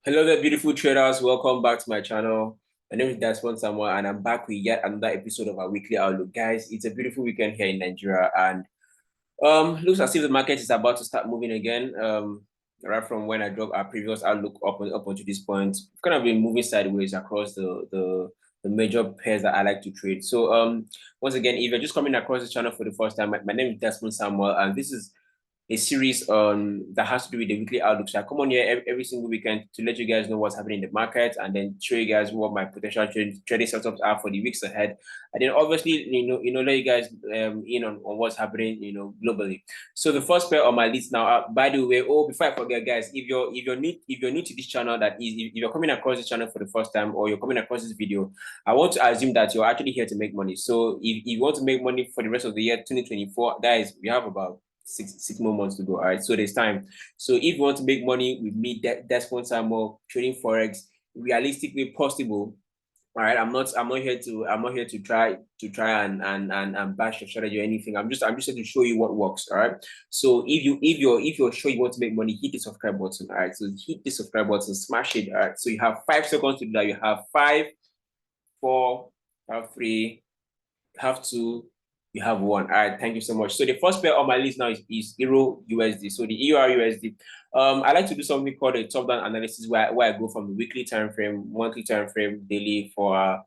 Hello there, beautiful traders. Welcome back to my channel. My name is Desmond Samuel, and I'm back with yet another episode of our weekly outlook. Guys, it's a beautiful weekend here in Nigeria, and looks as if the market is about to start moving again. Right from when I dropped our previous outlook up until this point, we've kind of been moving sideways across the major pairs that I like to trade. So once again, if you're just coming across this channel for the first time, my name is Desmond Samuel, and this is a series on that has to do with the weekly outlook. So I come on here every single weekend to let you guys know what's happening in the market and then show you guys what my potential trading setups are for the weeks ahead. And then obviously, let you guys in on what's happening, globally. So the first pair on my list now, by the way, before I forget, guys, if you're new to this channel, that is, if you're coming across this channel for the first time or you're coming across this video, I want to assume that you're actually here to make money. So if you want to make money for the rest of the year 2024, guys, we have about six more months to go. All right, so there's time. So if you want to make money with me, Desmond Samuel, trading forex, realistically possible. All right, I'm not here to try and bash your strategy or anything. I'm just here to show you what works. All right. So if you're sure you want to make money, hit the subscribe button. All right. So hit the subscribe button, smash it. All right. So you have 5 seconds to do that. You have 5, 4, have 3, have 2, you have 1. All right, thank you so much. So the first pair on my list now is EURUSD. So the EURUSD. I like to do something called a top-down analysis where I go from the weekly time frame, monthly time frame, daily for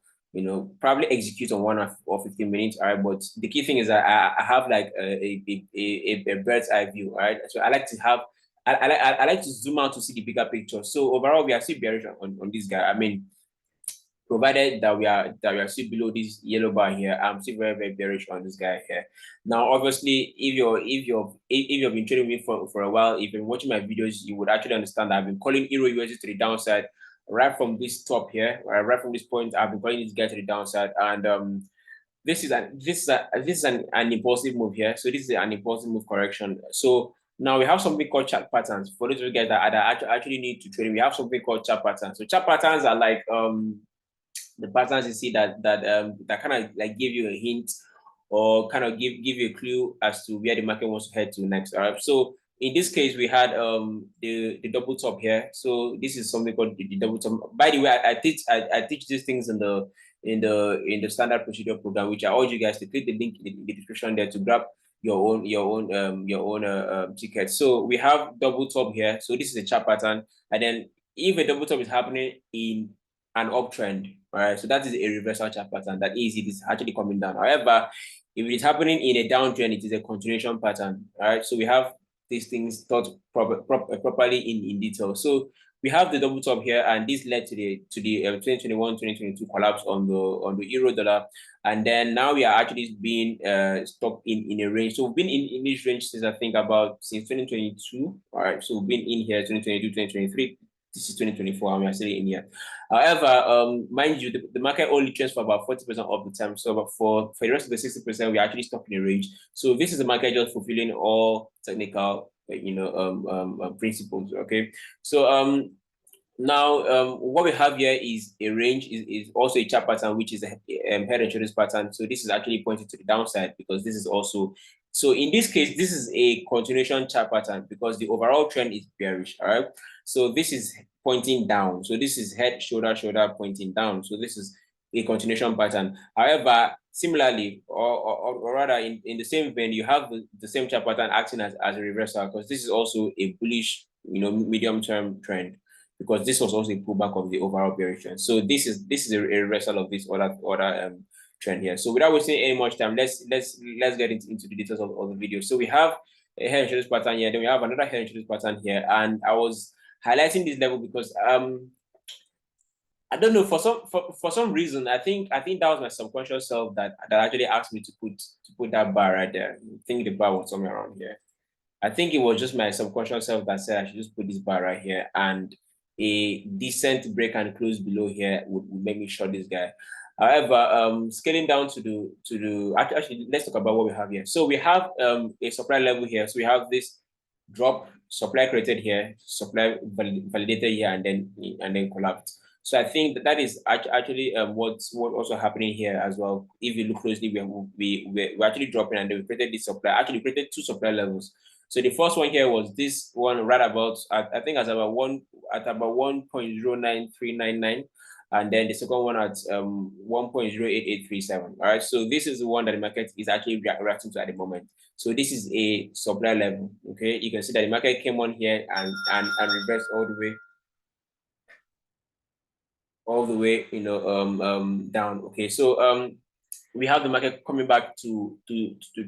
probably execute on 1 or 15 minutes. All right, but the key thing is that I have like a bird's eye view. All right, so I like to have I like to zoom out to see the bigger picture. So overall, we are still bearish on this guy. I mean, provided that we are still below this yellow bar here, I'm still very bearish on this guy here. Now, obviously, if you've been trading with me for a while, if you've been watching my videos, you would actually understand that I've been calling EURUSD to the downside right from this top here, right from this point. I've been calling this guy to the downside, and this is an impulsive move here. So this is an impulsive move correction. So now we have something called chart patterns. For those of you guys that actually need to trade, we have something called chart patterns. So chart patterns are like the patterns you see that kind of like give you a hint or kind of give you a clue as to where the market wants to head to next. All right. So in this case, we had the double top here. So this is something called the double top. By the way, I teach these things in the standard procedure program, which I urge you guys to click the link in the description there to grab your own ticket. So we have double top here. So this is a chart pattern, and then if a double top is happening in an uptrend, all right, so that is a reversal chart pattern. That is, it is actually coming down. However, if it is happening in a downtrend, it is a continuation pattern. All right, so we have these things thought properly in detail. So we have the double top here, and this led to the 2021-2022 collapse on the euro dollar, and then now we are actually being stuck in a range. So we've been in this range since I think since 2022. All right, so we've been in here 2022, 2023. This is 2024, and we are still in here. However, mind you, the market only trades for about 40% of the time. So for the rest of the 60%, we're actually stuck in a range. So this is the market just fulfilling all technical, principles. Okay. So now what we have here is a range, is also a chart pattern, which is a head and shoulders pattern. So this is actually pointing to the downside because this is also. So in this case, this is a continuation chart pattern because the overall trend is bearish. All right. So this is pointing down. So this is head, shoulder, shoulder pointing down. So this is a continuation pattern. However, similarly, or rather in the same vein, you have the same chart pattern acting as a reversal because this is also a bullish, medium-term trend because this was also a pullback of the overall bearish trend. So this is a reversal of this other trend here. So without wasting any much time, let's get into the details of the video. So we have a head and shoulders pattern here, then we have another head and shoulders pattern here, and I was highlighting this level because I don't know, for some reason I think that was my subconscious self that actually asked me to put that bar right there. I think the bar was somewhere around here. I think it was just my subconscious self that said I should just put this bar right here, and a decent break and close below here would make me short this guy. However, scaling down to the actually, let's talk about what we have here. So we have a supply level here. So we have this drop, supply created here, supply validated here, and then collapsed. So I think that is actually what's also happening here as well. If you look closely, we're actually dropping, and then we created this supply. Actually, created 2 supply levels. So the first one here was this one right about, I think at about 1.09399. And then the second one at 1.08837. All right. So this is the one that the market is actually reacting to at the moment. So this is a supply level. Okay. You can see that the market came on here and reversed all the way, down. Okay. So we have the market coming back to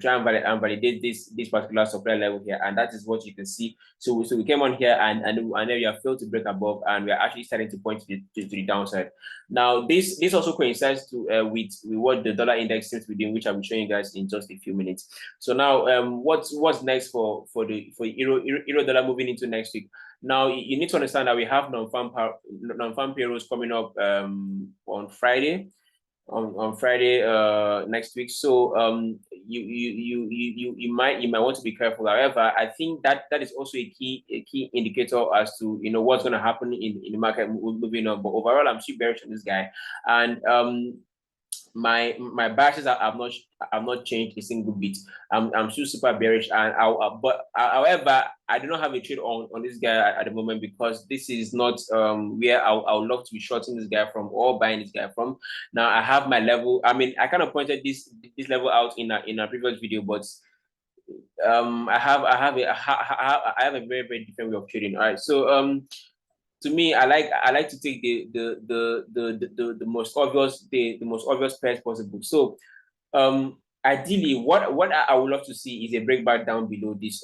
try and validate this particular supply level here, and that is what you can see. So we came on here and then we have failed to break above, and we are actually starting to point to the downside. Now this also coincides with what the dollar index seems to be doing, which I'll be showing you guys in just a few minutes. So now what's next for euro dollar moving into next week? Now you need to understand that we have non-farm payrolls coming up on Friday. On Friday next week. So you might want to be careful. However, I think that is also a key indicator as to what's going to happen in the market moving on. But overall, I'm still bearish on this guy, and my biases have not changed a single bit. I'm still super bearish, and however, I do not have a trade on this guy at the moment, because this is not where I would love to be shorting this guy from or buying this guy from. Now I have my level. I mean, I kind of pointed this level out in a previous video, but I have a very, very different way of trading. All right, so to me, I like to take the most obvious pairs possible. So ideally, what I would love to see is a breakback down below this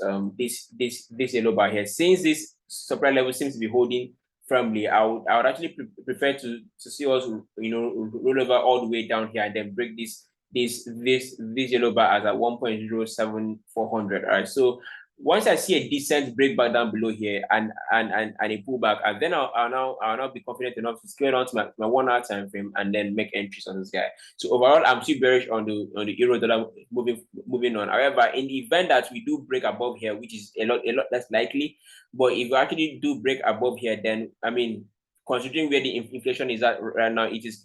yellow bar here. Since this supply level seems to be holding firmly, I would actually prefer to see us roll over all the way down here and then break this yellow bar as at 1.07400. All right, so once I see a decent breakback down below here and a pullback, and then I'll now be confident enough to scale down to my 1 hour time frame and then make entries on this guy. So overall, I'm still bearish on the euro dollar moving on. However, in the event that we do break above here, which is a lot less likely, but if we actually do break above here, then I mean, considering where the inflation is at right now, it is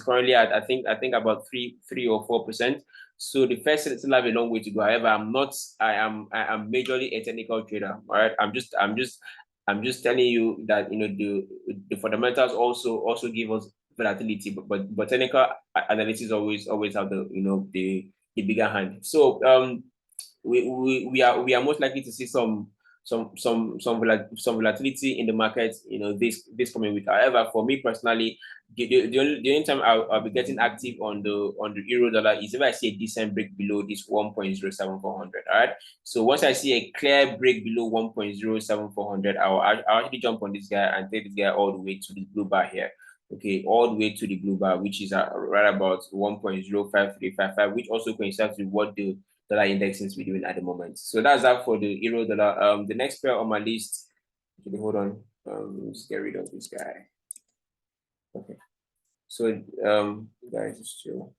currently at I think about 3 or 4%. So the Fed still have a long way to go. However, I am majorly a technical trader. All right, I'm just telling you that the fundamentals also give us volatility, but technical analysis always have the bigger hand. So we are most likely to see some volatility in the market, this coming week. However, for me personally, the only time I'll be getting active on the euro dollar is if I see a decent break below this 1.07400. All right. So once I see a clear break below 1.07400, I'll actually jump on this guy and take this guy all the way to the blue bar here. Okay, all the way to the blue bar, which is right about 1.05355, which also coincides with what the dollar index seems to be doing at the moment. So that's that for the euro dollar. The next pair on my list. Okay, hold on. Let's get rid of this guy. Okay. So guys, just chill.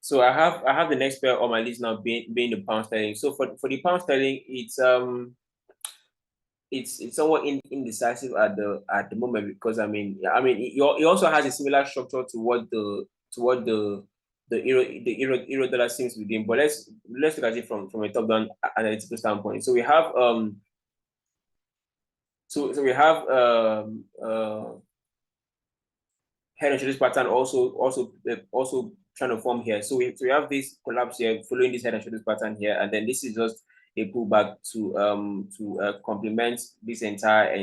So I have the next pair on my list now being the pound sterling. So for the pound sterling, it's somewhat indecisive at the moment, because I mean it also has a similar structure to what the euro dollar seems to be doing. But let's look at it from a top down analytical standpoint. So we have head and shoulders pattern also trying to form here. So we have this collapse here following this head and shoulders pattern here, and then this is just a pullback to complement this entire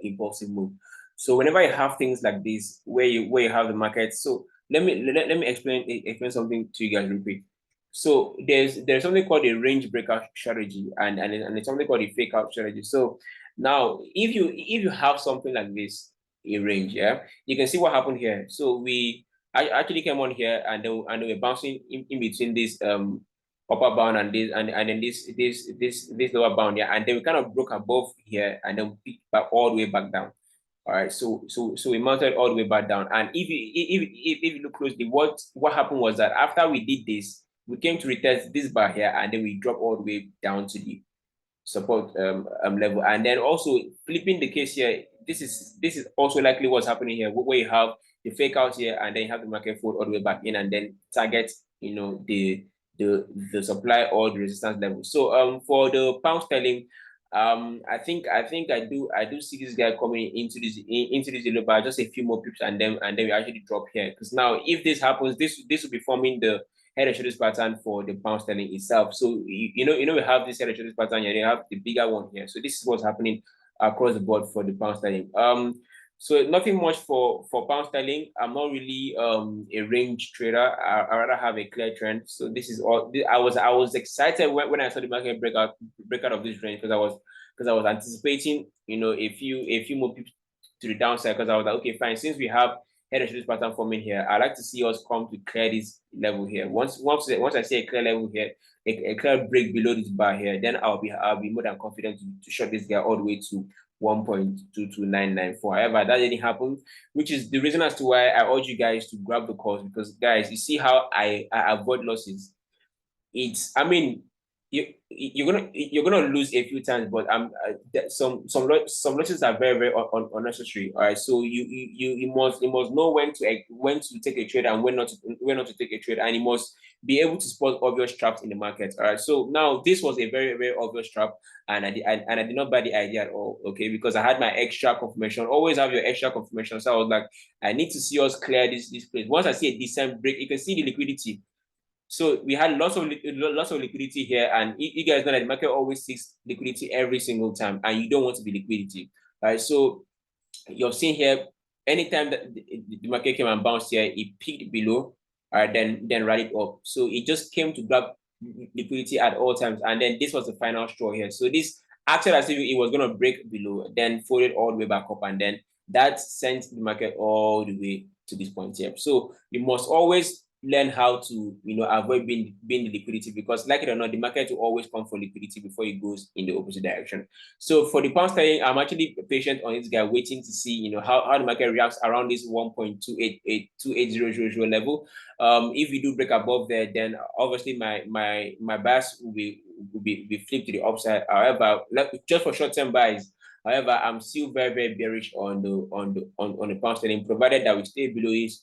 impulsive move. So whenever you have things like this, where you have the market, so let me explain something to you guys real quick. So there's something called a range breakout strategy, and it's something called a fake out strategy. So now if you have something like this, a range, yeah, you can see what happened here. So I actually came on here and they were bouncing in between this upper bound and then this lower bound, yeah, and then we kind of broke above here and then picked back all the way back down. All right, so we mounted all the way back down, and if you look closely, what happened was that after we did this, we came to retest this bar here, and then we dropped all the way down to the support level, and then also flipping the case here. This is also likely what's happening here, where you have the fake out here, and then you have the market fold all the way back in, and then target the the supply or the resistance level. So for the pound sterling, I think I do see this guy coming into this yellow bar, just a few more pips, and then we actually drop here. Because now if this happens, this will be forming the head and shoulders pattern for the pound sterling itself. So you know we have this head and shoulders pattern here, and you have the bigger one here. So this is what's happening across the board for the pound sterling. So nothing much for pound sterling. I'm not really a range trader. I rather have a clear trend. So this is all. I was excited when I saw the market break out of this range, because I was anticipating, you know, a few more pips to the downside, because I was like, okay, fine. Since we have head and shoulders pattern forming here, I like to see us come to clear this level here. Once I see a clear level here, a clear break below this bar here, then I'll be more than confident to short this guy all the way to 1.22994. However, that didn't happen, which is the reason as to why I urge you guys to grab the calls, because guys, you see how I avoid losses. I mean, you're gonna lose a few times, but some losses are very unnecessary. All right, so you must know when to take a trade and when not to take a trade, and you must be able to spot obvious traps in the market. All right, so now this was a very obvious trap, and I did not buy the idea at all. Okay, because I had my extra confirmation. Always have your extra confirmation. So I was like, I need to see us clear this place. Once I see a decent break, you can see the liquidity. So we had lots of liquidity here, and you guys know that the market always seeks liquidity every single time, and you don't want to be liquidity, right? So you've seen here, anytime that the market came and bounced here, it peaked below, then rallied up. So it just came to grab liquidity at all times, and then this was the final straw here. So this acted as if it was going to break below, then folded all the way back up, and then that sent the market all the way to this point here. So you must always learn how to, you know, avoid being the liquidity, because like it or not, the market will always come for liquidity before it goes in the opposite direction. So for the pound sterling, I'm actually patient on this guy, waiting to see, you know, how the market reacts around this 1.28000 level. If we do break above there, then obviously my bias will be flipped to the upside. However, just for short-term buys, however, I'm still very bearish on the pound sterling, provided that we stay below this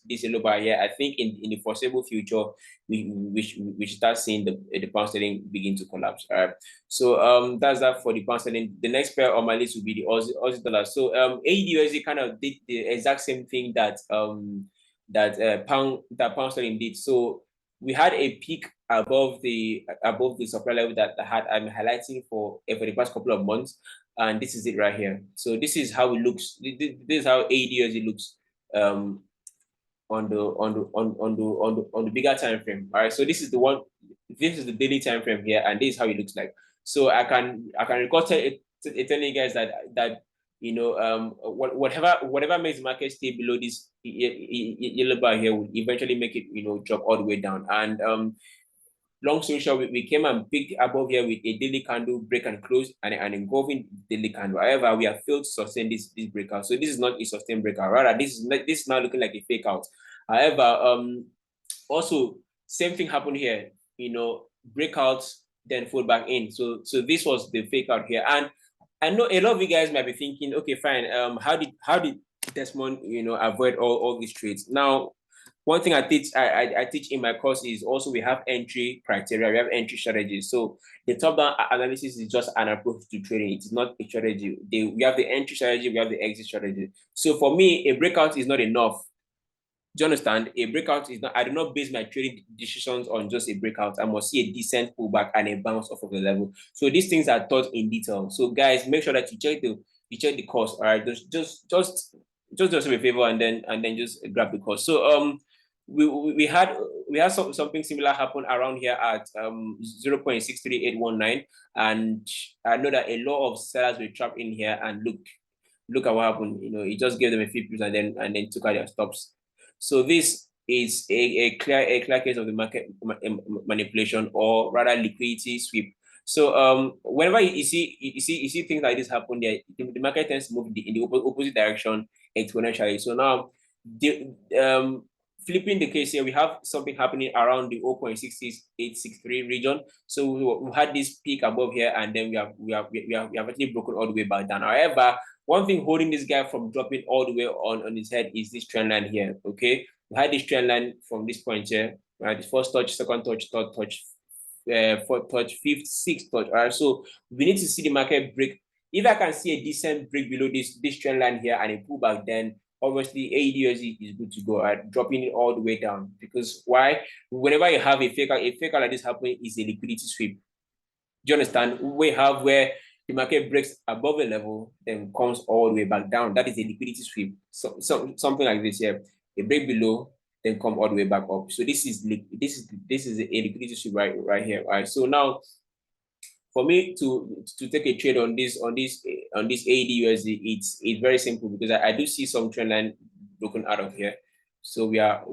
yellow bar here. I think in the foreseeable future, we start seeing the pound sterling begin to collapse. All right. So that's that for the pound sterling. The next pair on my list will be the Aussie dollar. So AUDUSD kind of did the exact same thing that pound sterling did. So we had a peak above the supply level that I'm highlighting for the past couple of months, and this is it right here. So this is how it looks. This is how AUDUSD looks on the bigger time frame. All right, so this is the one. This is the daily time frame here, and this is how it looks like. So I can record telling you guys that you know, whatever makes the market stay below this yellow bar here will eventually make it, you know, drop all the way down. And long story short, we came and picked above here with a daily candle break and close and engulfing daily candle. However, we have failed to sustain this breakout. So this is not a sustained breakout. Rather, this is now looking like a fake out. However, also same thing happened here. You know, breakouts then fold back in. So this was the fake out here. And I know a lot of you guys might be thinking, okay, fine. How did Desmond, you know, avoid all these trades? Now, one thing I teach in my course is also we have entry criteria, we have entry strategies. So the top-down analysis is just an approach to trading. It is not a strategy. We have the entry strategy, we have the exit strategy. So for me, a breakout is not enough. Do you understand? A breakout is not, I do not base my trading decisions on just a breakout. I must see a decent pullback and a bounce off of the level. So these things are taught in detail. So guys, make sure that you check the course. All right, just do us a favor and then just grab the course. So we had something similar happen around here at 0.63819, and I know that a lot of sellers were trapped in here, and look at what happened. You know, it just gave them a few pips and then took out their stops. So this is a clear case of the market manipulation, or rather liquidity sweep. So whenever you see things like this happen, there the market tends to move in the opposite direction exponentially. So now flipping the case here, we have something happening around the 0.66863 region. So we had this peak above here, and then we have actually broken all the way back down. However, one thing holding this guy from dropping all the way on his head is this trend line here. Okay, we had this trend line from this point here, right? First touch, second touch, third touch, fourth touch, fifth, sixth touch. All right, so we need to see the market break. If I can see a decent break below this trend line here and a pullback, then obviously AUDUSD is good to go, right? Dropping it all the way down. Because why? Whenever you have a faker like this happening, is a liquidity sweep. Do you understand? We have where the market breaks above a level, then comes all the way back down. That is a liquidity sweep. So something like this here. A break below, then come all the way back up. So this is a liquidity sweep right here. Right. So now for me to take a trade on this AUDUSD, it's very simple because I do see some trend line broken out of here. So we are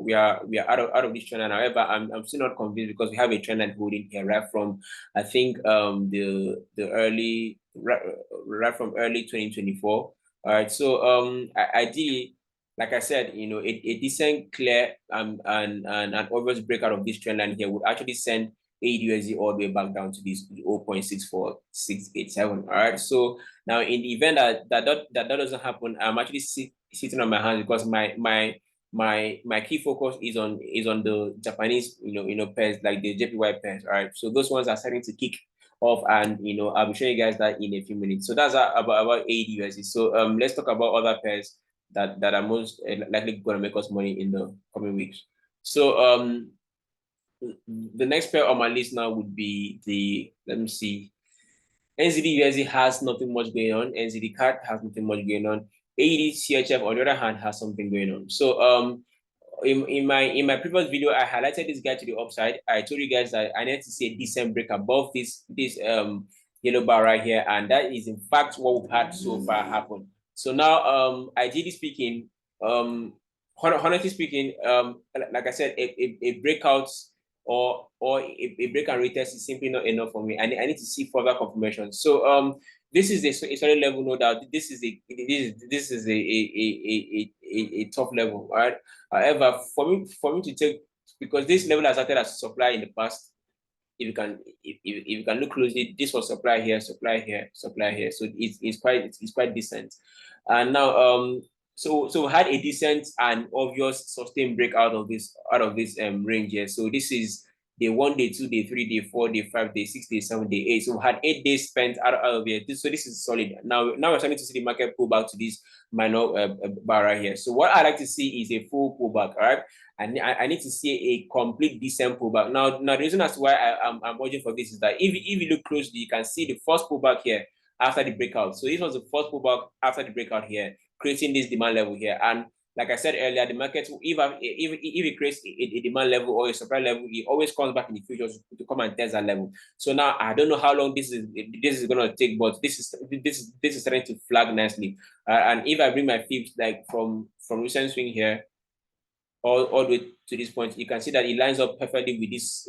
out of this trend line. However, I'm still not convinced because we have a trend line holding here right from I think the early right from early 2024. All right. So ideally, like I said, you know, a decent clear and obvious breakout of this trend line here would actually send AUDUSD all the way back down to this 0.64687. All right. So now in the event that doesn't happen, I'm actually sitting on my hands because my key focus is on the Japanese pairs like the JPY pairs. All right. So those ones are starting to kick off, and I'll be showing you guys that in a few minutes. So that's about AUDUSD. So let's talk about other pairs that are most likely going to make us money in the coming weeks. So the next pair on my list now would be let me see. NZD-USD has nothing much going on. NZD CAD has nothing much going on. AUD-CHF on the other hand has something going on. So in my previous video, I highlighted this guy to the upside. I told you guys that I need to see a decent break above this yellow bar right here, and that is in fact what we've had so far happen. So now ideally speaking, honestly speaking, like I said, a breakout or a break and retest is simply not enough for me. I need to see further confirmation. So this is a solid level, no doubt. This is a tough level, right? However, for me to take, because this level has acted as supply in the past. If you can look closely, this was supply here, supply here, supply here. So it's quite decent. And now so we had a decent and obvious sustained break out of this range here. So this is day 1, day 2, day 3, day 4, day 5, day 6, day 7, day 8. So we had 8 days spent out of here. So this is solid. Now we're starting to see the market pull back to this minor bar right here. So what I like to see is a full pullback. All right. I need to see a complete decent pullback. Now the reason as to why I'm watching for this is that if you look closely, you can see the first pullback here after the breakout. So this was the first pullback after the breakout here, creating this demand level here. And like I said earlier, the market, if it creates a demand level or a supply level, it always comes back in the future to come and test that level. So now I don't know how long this is going to take, but this is starting to flag nicely. And if I bring my fibs like from recent swing here all the way to this point, you can see that it lines up perfectly with this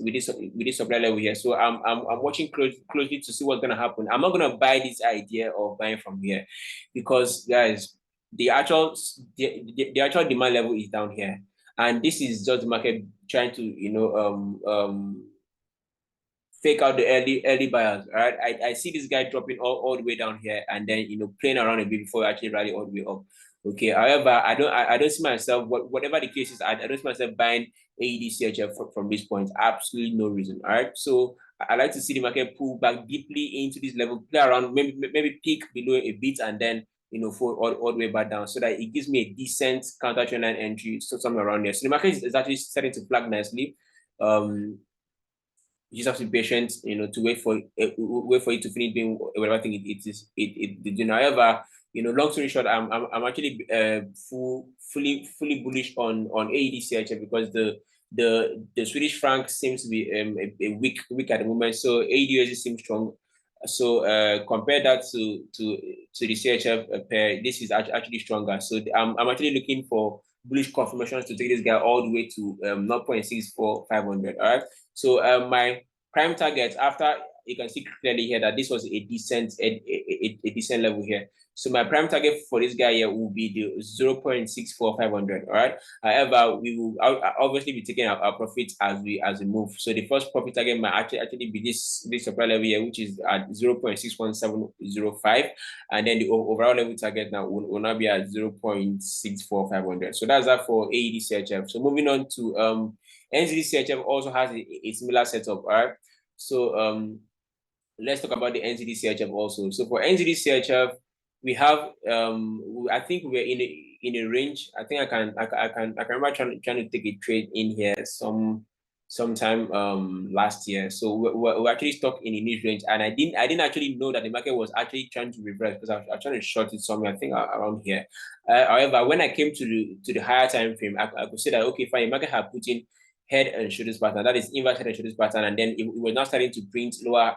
supply level here. So I'm watching closely to see what's going to happen. I'm not going to buy this idea of buying from here because guys, the actual demand level is down here, and this is just the market trying to fake out the early buyers. All right, I see this guy dropping all the way down here and then playing around a bit before actually rally all the way up. Okay, however, I don't see myself, whatever the case is, I don't see myself buying AUD-CHF from this point. Absolutely no reason. All right, so I like to see the market pull back deeply into this level, play around, maybe peak below a bit, and then fall all the way back down, so that it gives me a decent counter trend line entry, so somewhere around there. So the market is actually starting to flag nicely. You just have to be patient, to wait for it to finish doing whatever thing it is. However, long story short, I'm actually fully bullish on AUD-CHF because the Swedish franc seems to be a weak at the moment. So AUD-USD seems strong. So compare that to the CHF pair, this is actually stronger. So I'm actually looking for bullish confirmations to take this guy all the way to 0.64500. All right. So my prime target, after you can see clearly here that this was a decent level here. So my prime target for this guy here will be the 0.64500. All right. However, we will obviously be taking our profits as we move. So the first profit target might actually be this supply level here, which is at 0.61705, and then the overall level target now will now be at 0.64500. So that's that for AUD-CHF. So moving on to NZD CHF also has a similar setup. All right. So let's talk about the NZD CHF also. So for NZD CHF, we have I think we're in a range. I think I can remember trying to take a trade in here sometime last year. So we're actually stuck in a niche range, and I didn't actually know that the market was actually trying to reverse, because I was trying to short it somewhere, I think around here. However, when I came to the higher time frame, I could say that okay, fine, the market had put in head and shoulders pattern, that is inverse head and shoulders pattern, and then it was now starting to print lower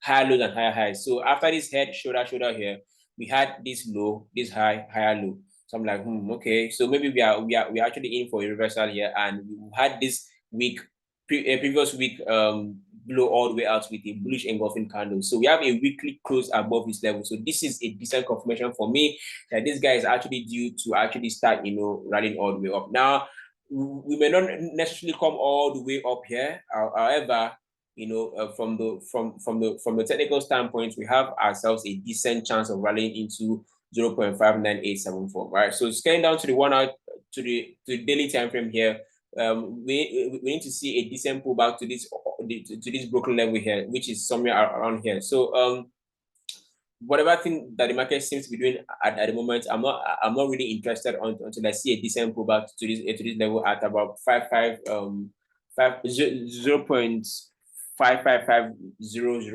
higher lows and higher highs. So after this head shoulder here, we had this low, this high, higher low. So I'm like, okay, so maybe we are actually in for a reversal here, and we had this week previous week blow all the way out with a bullish engulfing candle. So we have a weekly close above this level. So this is a decent confirmation for me that this guy is actually due to actually start, rallying all the way up. Now, we may not necessarily come all the way up here. However, from the technical standpoint, we have ourselves a decent chance of rallying into 0.59874. Right. So scaling down to the 1 hour to the daily time frame here. We need to see a decent pullback to this broken level here, which is somewhere around here. So whatever thing that the market seems to be doing at the moment, I'm not really interested until I see a decent pullback to this level at about 0.55500.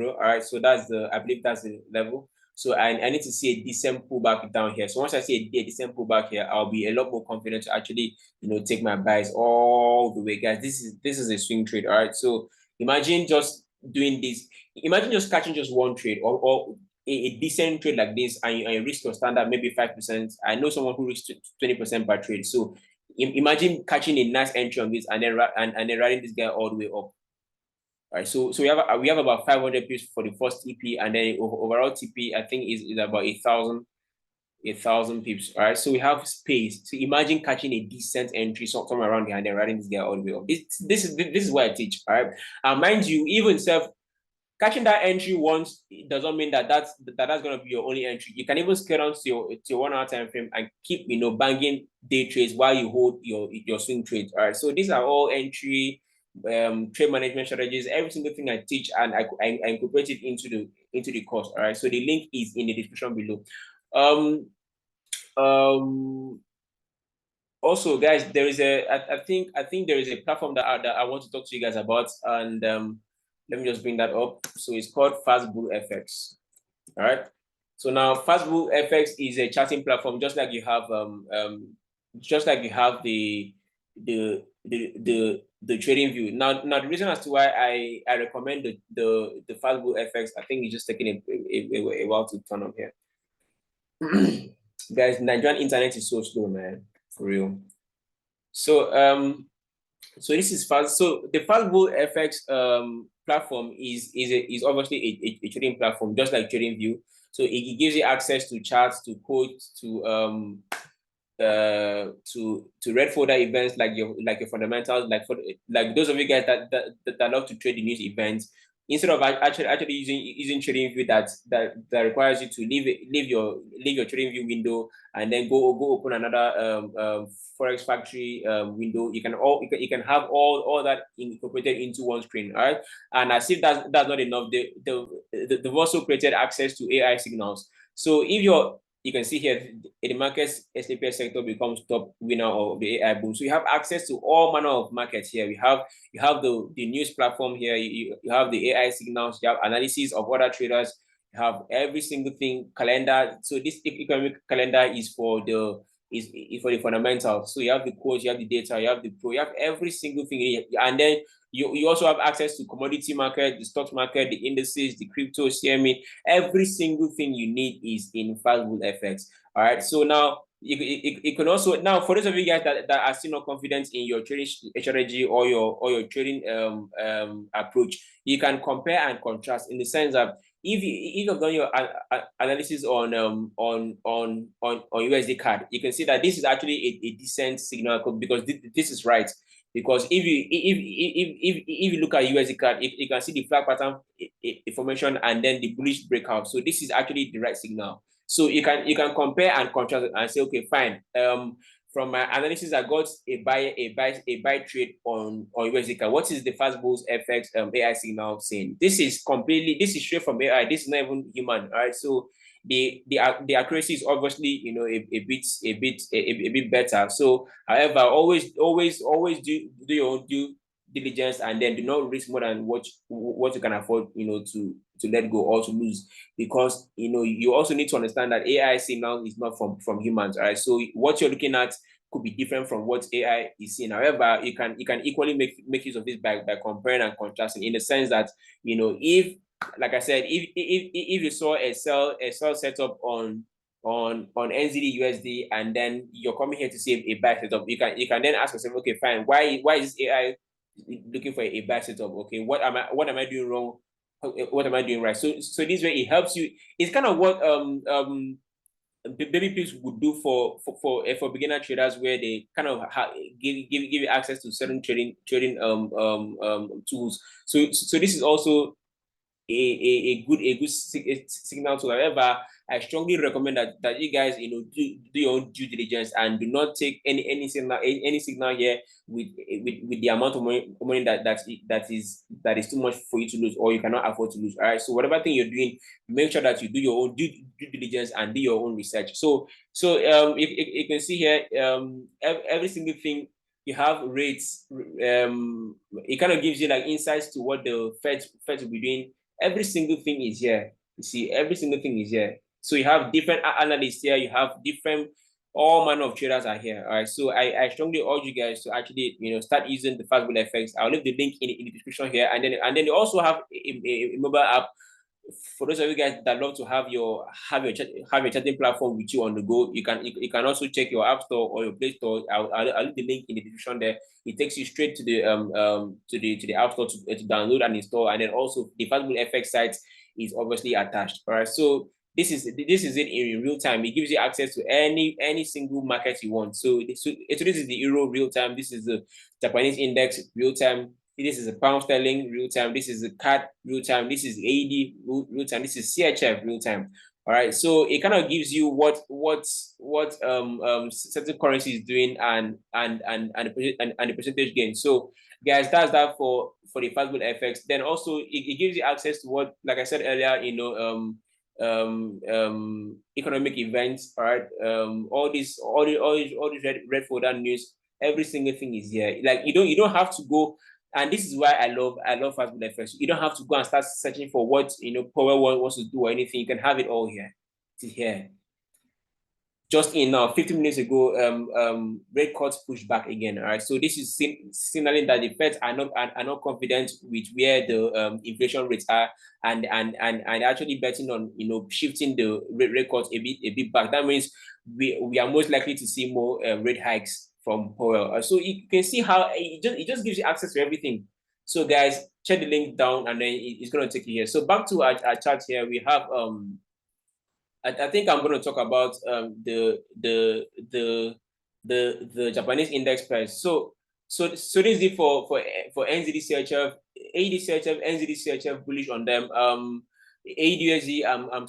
All right, so I believe that's the level. So I need to see a decent pullback down here. So once I see a decent pullback here, I'll be a lot more confident to actually take my buys all the way, guys. This is a swing trade. All right, so imagine just doing this. Imagine just catching just one trade or a decent trade like this, and you risk your standard maybe 5%. I know someone who risks 20% per trade. So imagine catching a nice entry on this and then riding this guy all the way up. All right, so we have about 500 pips for the first TP, and then overall TP I think is about 1,000 pips. All right, so we have space. So imagine catching a decent entry somewhere around here and then riding this guy all the way up. This is what I teach. All right, and mind you, even catching that entry once doesn't mean that's going to be your only entry. You can even scale down to your 1 hour time frame and keep banging day trades while you hold your swing trades. All right, so these are all entry trade management strategies. Every single thing I teach, and I incorporate it into the course. All right, so the link is in the description below. Also, guys, there is I think there is a platform that I want to talk to you guys about, and let me just bring that up. So it's called Fastbull FX. All right. So now Fastbull FX is a chatting platform, just like you have the trading view. Now the reason as to why I recommend the Fastbull FX, I think it's just taking a while to turn on here. Guys, Nigerian internet is so slow, man, for real. So so this is fast. So the Fastbull FX platform is obviously a trading platform, just like TradingView. So it gives you access to charts, to quotes, to red folder events like your fundamentals, like those of you guys that love to trade the news events. Instead of actually using TradingView that requires you to leave your TradingView window and then go open another Forex Factory window, you can have all that incorporated into one screen. All right, and as if that's not enough, they've also created access to AI signals. So if you can see here, the market's STPS sector becomes top winner of the AI boom. So you have access to all manner of markets here. You have the news platform here. You have the AI signals. You have analysis of other traders. You have every single thing, calendar. So this economic calendar is for the fundamentals. So you have the quotes, you have the data, you have the pro, you have every single thing, and then you also have access to commodity market, the stock market, the indices, the crypto, CME. Every single thing you need is in Fastbull FX. All right. So now you can also, now for those of you guys that are still not confident in your trading strategy or your trading approach, you can compare and contrast in the sense that if you've done your analysis on USD card, you can see that this is actually a decent signal because this is right. Because if you look at USD card, you can see the flag pattern formation and then the bullish breakout. So this is actually the right signal. So you can compare and contrast and say, okay, fine. my analysis, I got a buy trade on USDJPY. What is the fast bulls FX AI signal saying? This is straight from AI. This is not even human. All right. So the accuracy is obviously a bit better. So however, always do your own due diligence, and then do not risk more than what you can afford, to let go or to lose, because you also need to understand that AI signal is not from humans. All right. So what you're looking at could be different from what AI is seeing. However, you can equally make use of this by comparing and contrasting, in the sense that, if, like I said, if you saw a sell setup on NZD USD, and then you're coming here to see a buy setup, you can then ask yourself, okay, fine, why is AI looking for a buy setup? Okay, what am I doing wrong? What am I doing right? So this way it helps you. It's kind of what baby pigs would do for beginner traders, where they kind of give you access to certain trading tools. So this is also a good signal to. However, I strongly recommend that you guys do your own due diligence, and do not take any signal here with the amount of money that is too much for you to lose, or you cannot afford to lose. All right. So whatever thing you're doing, make sure that you do your own due diligence and do your own research. So you can see here, every single thing you have rates. It kind of gives you like insights to what the Fed will be doing. Every single thing is here. You see, every single thing is here. So you have different analysts here. You have different, all manner of traders are here. All right. So I strongly urge you guys to actually start using the fast bull FX. I'll leave the link in the description here, and then they also have a mobile app for those of you guys that love to have your chatting platform with you on the go. You can also check your app store or your Play Store. I'll leave the link in the description there. It takes you straight to the app store to download and install, and then also the fast bull FX site is obviously attached. All right, so this is it in real time. It gives you access to any single market you want. So this is the euro real time. This is the Japanese index real time. This is a pound sterling real time. This is a CAD real time. This is AUD real time. This is CHF real time. All right. So it kind of gives you what certain currency is doing, and the percentage gain. So guys, that's that for the fast bull FX. Then also it gives you access to what, like I said earlier, economic events. All right. All these red folder news. Every single thing is here. Like you don't have to go. And this is why I love fast bull FX. You don't have to go and start searching for what Powell wants to do or anything. You can have it all here. It's here. Just in now, 15 minutes ago, rate cuts pushed back again. All right. So this is signaling that the Feds are not confident with where the inflation rates are, and actually betting on shifting the rate cuts a bit back. That means we are most likely to see more rate hikes from Powell. So you can see how it just gives you access to everything. So guys, check the link down, and then it's going to take you here. So back to our chart here, we have I think I'm going to talk about the Japanese index price. So this is it for NZD CHF, AUD CHF, NZD CHF, bullish on them. AUDUSD, I'm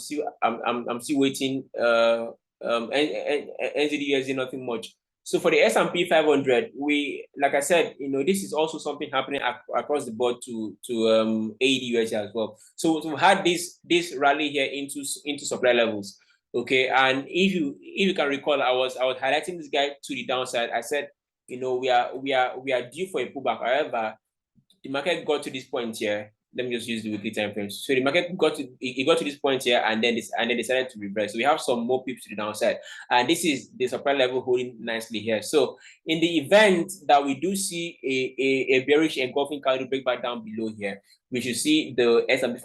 still waiting. NZD USD, nothing much. So for the S&P 500, like I said, this is also something happening across the board to AUDUSD as well. So we had this rally here into supply levels, okay. And if you can recall, I was highlighting this guy to the downside. I said, we are due for a pullback. However, the market got to this point here. Let me just use the weekly time frame. So the market got to this point here, and then decided to reverse. So we have some more pips to the downside, and this is the supply level holding nicely here. So in the event that we do see a bearish engulfing candle break back down below here, we should see the S&P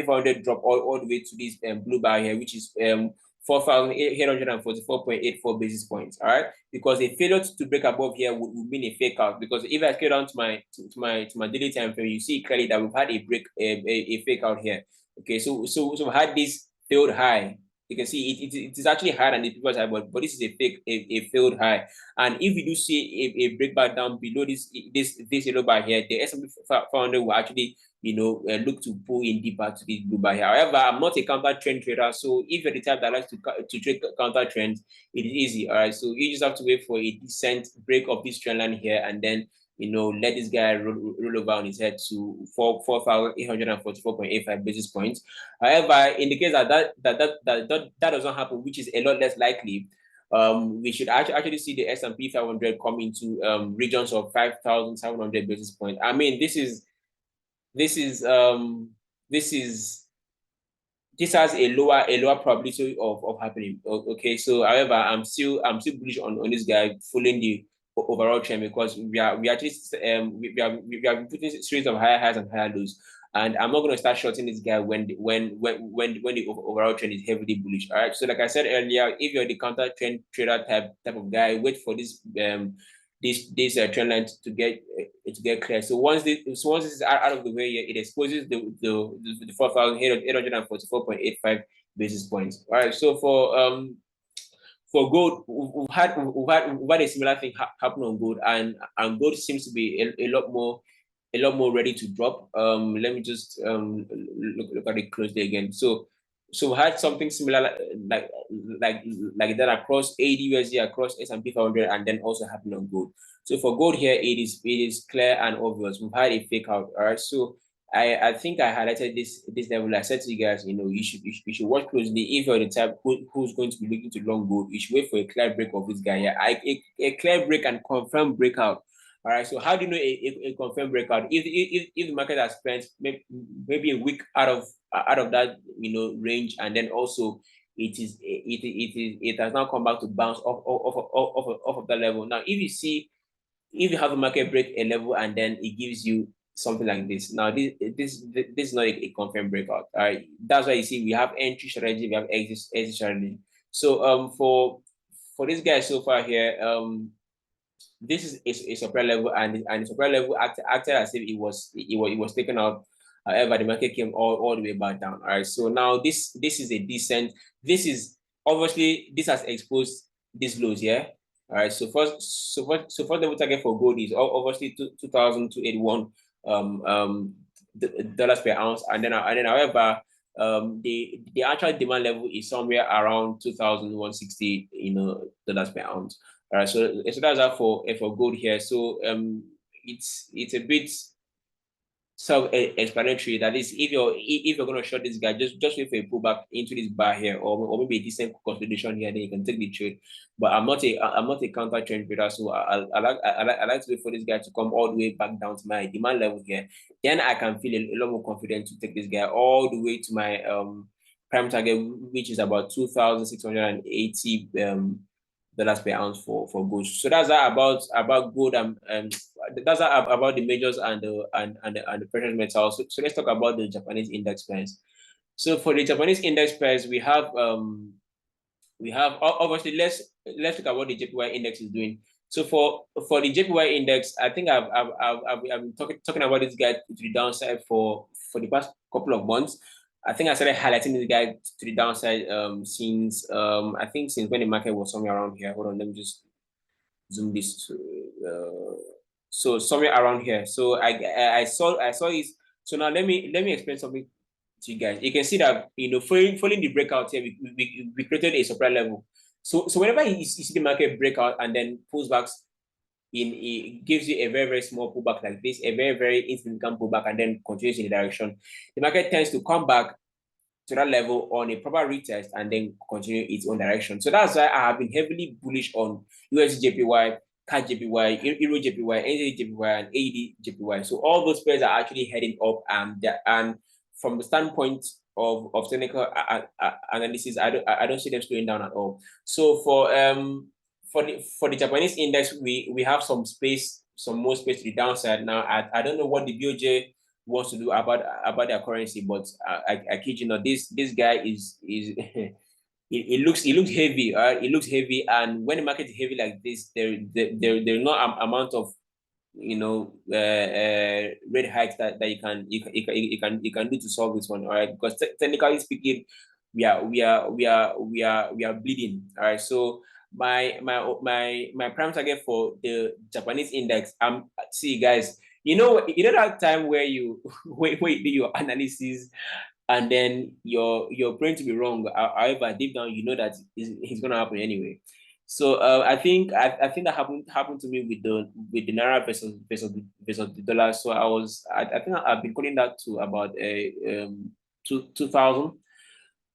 500 drop all the way to this blue bar here, which is 4,844.84 basis points. All right, because a failure to break above here would mean a fake out. Because if I scale down to my daily time frame, you see clearly that we've had a fake out here. Okay, so we had this failed high, You can see it is actually higher than the previous high, but this is a failed high. And if we do see a breakback down below this yellow bar here, the S&P 500 will actually look to pull in deeper to this blue bar here. However, I'm not a counter trend trader, so if you're the type that likes to trade counter trends, it is easy. All right, so you just have to wait for a decent break of this trend line here, and then let this guy roll over on his head to 4,844.85 basis points. However, in the case that does not happen, which is a lot less likely, we should actually see the S&P 500 come into regions of 5,700 basis points. I mean, this has a lower probability of happening. Okay, so however, I'm still bullish on this guy following the overall trend, because we actually we are putting a series of higher highs and higher lows, and I'm not going to start shorting this guy when the overall trend is heavily bullish. All right, so like I said earlier, if you're the counter trend trader type of guy, wait for this trend line to get clear. So once this is out of the way, it exposes the 4,844.85 basis points. All right, so for gold, we've had a similar thing happen on gold, and gold seems to be a lot more ready to drop. Let me just look at it closely again. So we had something similar like that across AUDUSD, across S&P 500, and then also happened on gold. So for gold here, it is clear and obvious. We've had a fake out. All right, so I think I highlighted this level. I said to you guys, you should watch closely. If you're the type who's going to be looking to long gold, you should wait for a clear break of this guy here. A clear break and confirmed breakout. All right, so how do you know a confirmed breakout? If the market has spent maybe a week out of that range, and then also it has now come back to bounce off of that level. Now, if you have a market break a level and then it gives you something like this, now this is not a confirmed breakout. All right, that's why you see we have entry strategy, we have exit strategy. So for this guy so far here, this is a supply level, and the supply level acted as if it was taken out. However, the market came all the way back down. All right, so now this is a decent. This is obviously, this has exposed these lows here. All right, so first level target for gold is obviously 2,281 dollars per ounce, and then however, the actual demand level is somewhere around 2,160 dollars per ounce. All right, so that's that for gold here. So it's a bit self-explanatory. That is, if you're going to short this guy, just wait for a pullback into this bar here, or maybe a decent consolidation here, then you can take the trade. But I'm not a counter trend trader, so I like to wait for this guy to come all the way back down to my demand level here. Then I can feel a lot more confident to take this guy all the way to my prime target, which is about 2,680 dollars per ounce for gold. So that's about gold, that's about the majors and the precious metals. So let's talk about the Japanese index pairs. So for the Japanese index pairs, we have obviously, let's look at what the JPY index is doing. So for the JPY index, I think I've been talking about this guy to the downside for the past couple of months. I think I started highlighting this guy to the downside since I think since when the market was somewhere around here. Hold on, let me just zoom this to so somewhere around here. So I saw this. So now let me explain something to you guys. You can see that following the breakout here, we created a supply level. So whenever you see the market break out and then pulls back it gives you a very, very small pullback like this, a very, very insignificant pullback, and then continues in the direction. The market tends to come back to that level on a proper retest and then continue its own direction. So that's why I have been heavily bullish on USDJPY, CAD JPY, EURUSD, NZD and AUDUSD. So all those pairs are actually heading up, and from the standpoint of technical analysis, I don't see them slowing down at all. So for the Japanese index, we have some more space to the downside. Now I don't know what the BOJ wants to do about their currency, but I kid you not, this guy is it looks heavy. It looks heavy, and when the market is heavy like this, there's no amount of rate hikes that you can do to solve this one. All right, because technically speaking, we are bleeding. All right. So my prime target for the Japanese index. See guys, you know that time where you where you do your analysis and then you're praying to be wrong. However, deep down you know that it's gonna happen anyway. So I think that happened to me with the naira versus the dollar. So I think I've been calling that to about 2000.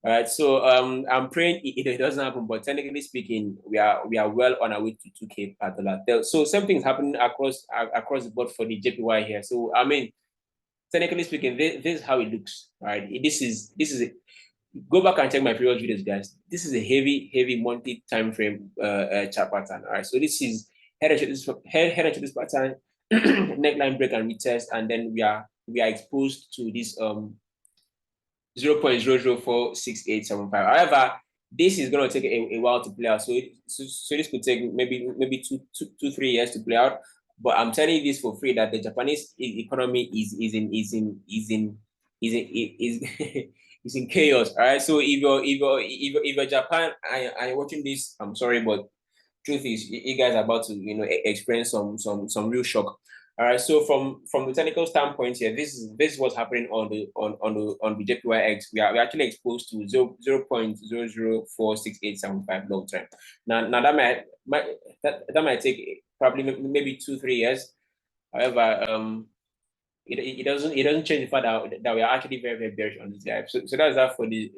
All right, so I'm praying it doesn't happen, but technically speaking, we are well on our way to 2K per dollar. So same thing is happening across the board for the JPY here. So I mean, technically speaking, this is how it looks. Right, go back and check my previous videos, guys. This is a heavy monthly time frame chart pattern. All right, so this is head and shoulders pattern, neckline break and retest, and then we are exposed to this 0.004687. However, this is going to take a while to play out. So this could take maybe two 3 years to play out. But I'm telling you this for free that the Japanese economy is in chaos. All right. So if you're Japan and you're watching this, I'm sorry, but truth is you guys are about to experience some real shock. All right, so from the technical standpoint here, this is what's happening on the JPYX. We're actually exposed to 0.004687 long term. Now that might take probably maybe 2-3 years. However, it doesn't change the fact that we are actually very bearish on this guy. So that's that for the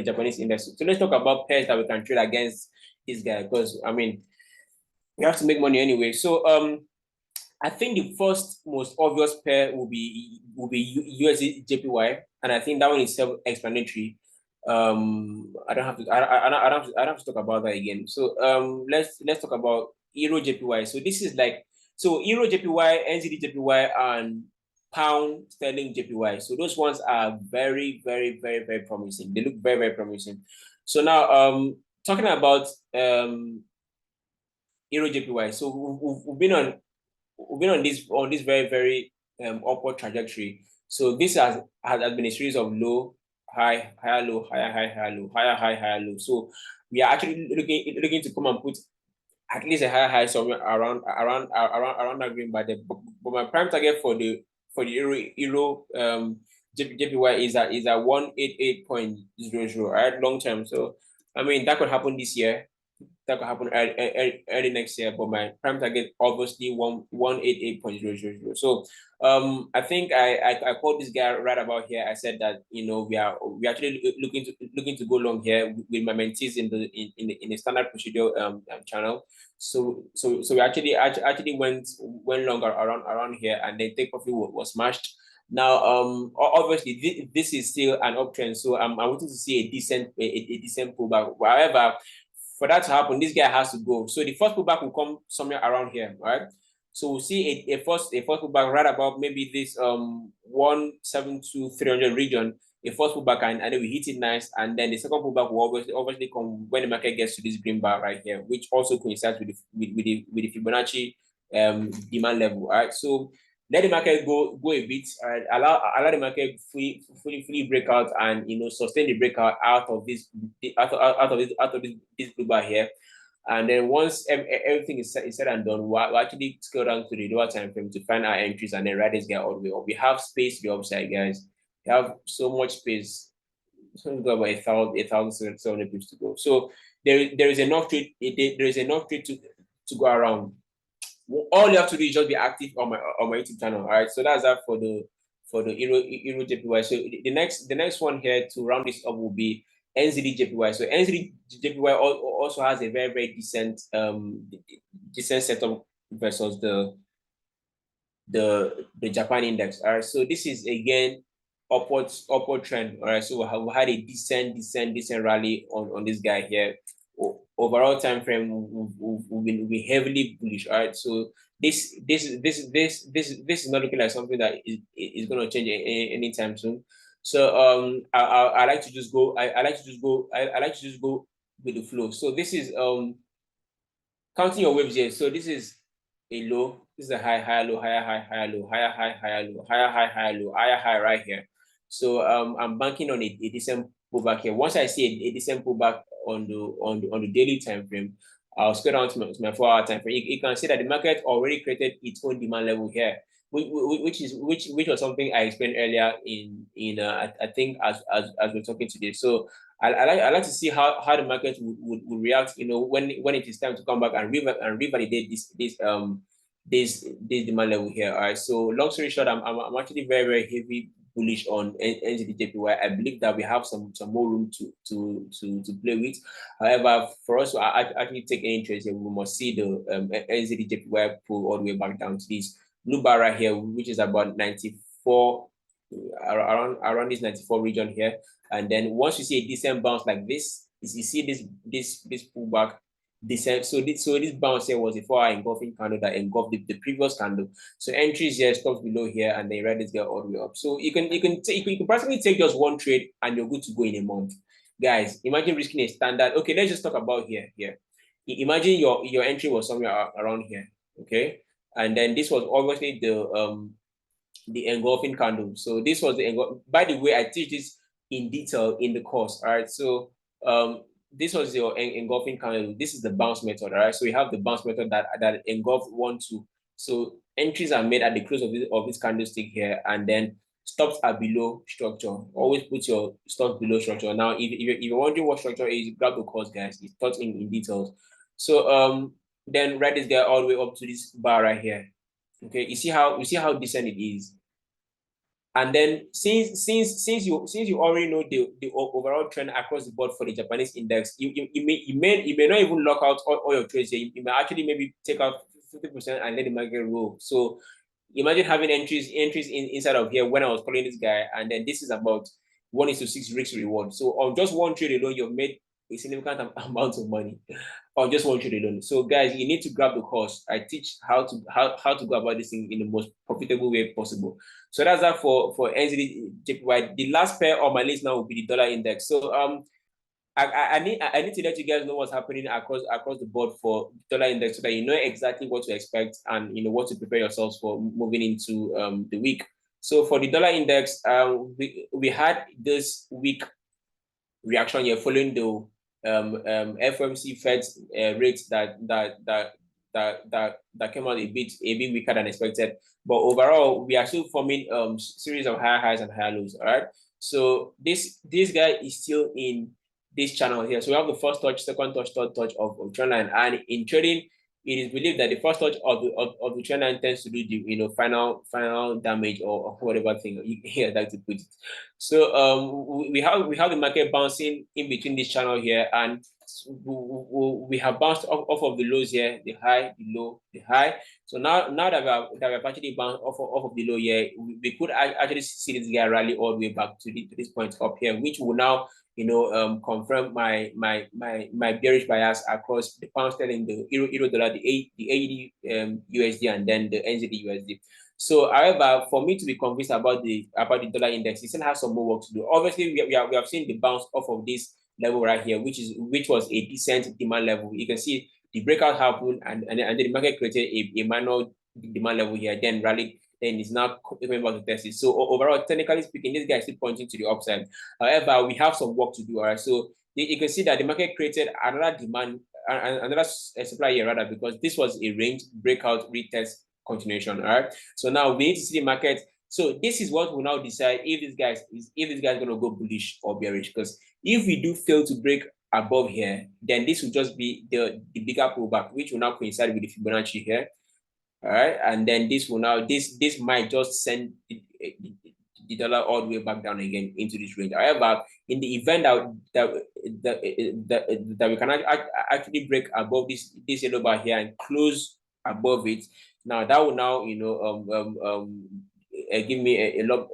Japanese index. So let's talk about pairs that we can trade against this guy, because I mean we have to make money anyway. So I think the first most obvious pair will be USDJPY, and I think that one is self-explanatory. I don't have to talk about that again. So let's talk about EURUJPY. So this is like EURUJPY, NZDJPY, and pound sterling JPY. So those ones are very promising. They look very promising. So now talking about EURUJPY. So we've been on this very upward trajectory. So this has been a series of low, high, higher, low, higher, high, higher, low, higher, high, higher, low. So we are actually looking to come and put at least a higher high somewhere around that green bar there. But my prime target for the Euro JPY is at 188.00, right, long term. So I mean that could happen this year. That could happen early next year, but my prime target obviously 188.00. So I think I called this guy right about here. I said that we actually looking to go long here with my mentees in the standard procedure channel. So we actually went longer around here, and then take profit was smashed. Now obviously this is still an uptrend, so I'm wanting to see a decent pullback. However, for that to happen, this guy has to go. So the first pullback will come somewhere around here, right? So we'll see a first pullback right about maybe this 172,300 region, a first pullback, and then we hit it nice, and then the second pullback will obviously come when the market gets to this green bar right here, which also coincides with the Fibonacci demand level. All right, so let the market go a bit, and allow the market fully break out, and sustain the breakout out of this blue bar here. And then once everything is said and done, we'll actually scale down to the lower time frame to find our entries, and then ride this guy all the way up. We have space to the upside, guys. We have so much space. We've got about 1,700 pips to go. So there is enough trade. There is enough trade to go around. All you have to do is just be active on my YouTube channel. All right. So that's that for the EURUJPY. So the next one here to round this up will be NZDJPY. So NZDJPY also has a very decent setup versus the Japan index. All right. So this is again upward trend. All right. So we had a decent rally on this guy here. Overall time frame will be heavily bullish. All right, so this is not looking like something that is going to change anytime soon. So I like to just go. I like to just go with the flow. So this is counting your waves here. So this is a low. This is a high, higher, low, higher, high, higher, low, higher, high, higher, low, higher, high, higher, low, higher, high right here. So I'm banking on a decent pullback here. Once I see a decent pullback on the daily time frame, I'll scroll down to my 4-hour time frame. You can see that the market already created its own demand level here, which was something I explained earlier I think as we're talking today. So I like to see how the market would react, when it is time to come back and revalidate this demand level here. All right. So long story short, I'm actually very, very heavy bullish on NZDJPY. I believe that we have some more room to play with. However, for us to actually take any trades here, we must see the NZDJPY pull all the way back down to this blue bar right here, which is about 94, around this 94 region here. And then once you see a decent bounce like this, you see this pullback descent. So this bounce here was a 4-hour engulfing candle that engulfed the previous candle. So entries here, stops below here, and then red is get all the way up. So you can practically take just one trade and you're good to go in a month. Guys, imagine risking a standard. Okay, let's just talk about here. Imagine your entry was somewhere around here. Okay, and then this was obviously the engulfing candle. So this was by the way, I teach this in detail in the course. All right, so this was your engulfing candle. This is the bounce method. All right, so we have the bounce method that engulfed 1, 2. So entries are made at the close of this candlestick here, and then stops are below structure. Always put your stops below structure. Now, if you're wondering what structure is, grab the course, guys. It's taught in details. So then red is there all the way up to this bar right here. Okay, you see how decent it is. And then since you already know the overall trend across the board for the Japanese index, you may not even lock out all your trades here. You may actually maybe take out 50% and let the market roll. So imagine having entries inside of here when I was calling this guy, and then this is about 1:6 risk reward. So on just one trade alone, you've made a significant amount of money on just one trade alone. So guys, you need to grab the course. I teach how to go about this thing in the most profitable way possible. So that's that for NZD/JPY. The last pair on my list now will be the dollar index. So I need to let you guys know what's happening across the board for dollar index so that you know exactly what to expect and what to prepare yourselves for moving into the week. So for the dollar index, we had this week reaction here following the FOMC Fed rates that came out a bit weaker than expected. But overall, we are still forming series of higher highs and higher lows. All right. So this guy is still in this channel here. So we have the first touch, second touch, third touch of trend line, and in trading, it is believed that the first touch of the trend line tends to do the final damage or whatever thing you like to put it. So we have the market bouncing in between this channel here, and we have bounced off of the lows here, the high, the low, the high. So now that we've actually bounced off of the low here, we could actually see this guy rally all the way back to this point up here, which will now confirm my bearish bias across the pound sterling, the euro dollar, the AUDUSD, and then the NZDUSD. So, however, for me to be convinced about the dollar index, it still has some more work to do. Obviously, we have seen the bounce off of this level right here, which was a decent demand level. You can see the breakout happened, and then the market created a minor demand level here, then rallied. Then it's now coming back to test it. So overall, technically speaking, this guy is still pointing to the upside. However, we have some work to do. All right. So you can see that the market created another demand, another supply here rather, because this was a range breakout retest continuation. All right. So now we need to see the market. So this is what will now decide if this guy is going to go bullish or bearish. Because if we do fail to break above here, then this will just be the bigger pullback, which will now coincide with the Fibonacci here. All right, and then this will now this might just send the dollar all the way back down again into this range. However, in the event that we can actually break above this yellow bar here and close above it, now that will now give me a lot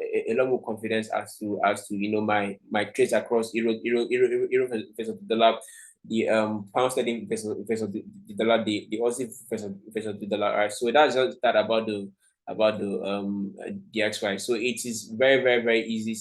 more confidence as to my trades across euro versus the dollar, the pound sterling versus the dollar, the Aussie versus the dollar. All right, so that's just that about the XY. So it is very, very, very easy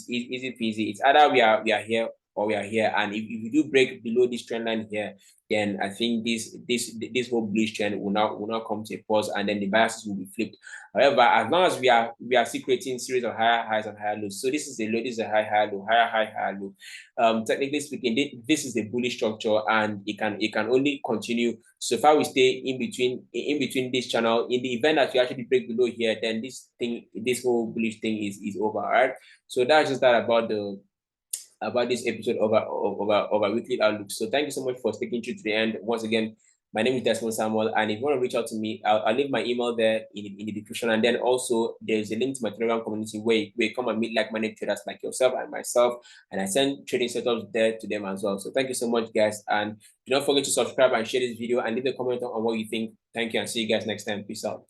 peasy. It's either we are here or we are here. And if you do break below this trend line here, then I think this whole bullish trend will now come to a pause, and then the biases will be flipped. However, as long as we are still creating series of higher highs and higher lows, so this is a low, this is a high, higher low, higher high, higher low. Technically speaking, this is a bullish structure, and it can only continue so far we stay in between this channel. In the event that you actually break below here, then this whole bullish thing is over. All right. So that's just that about this episode of our weekly outlook. So thank you so much for sticking to the end. Once again, my name is Desmond Samuel, and if you want to reach out to me, I'll leave my email there in the description, and then also there's a link to my Telegram community where you come and meet like-minded traders like yourself and myself, and I send trading setups there to them as well. So thank you so much, guys, and do not forget to subscribe and share this video and leave a comment on what you think. Thank you, and see you guys next time. Peace out.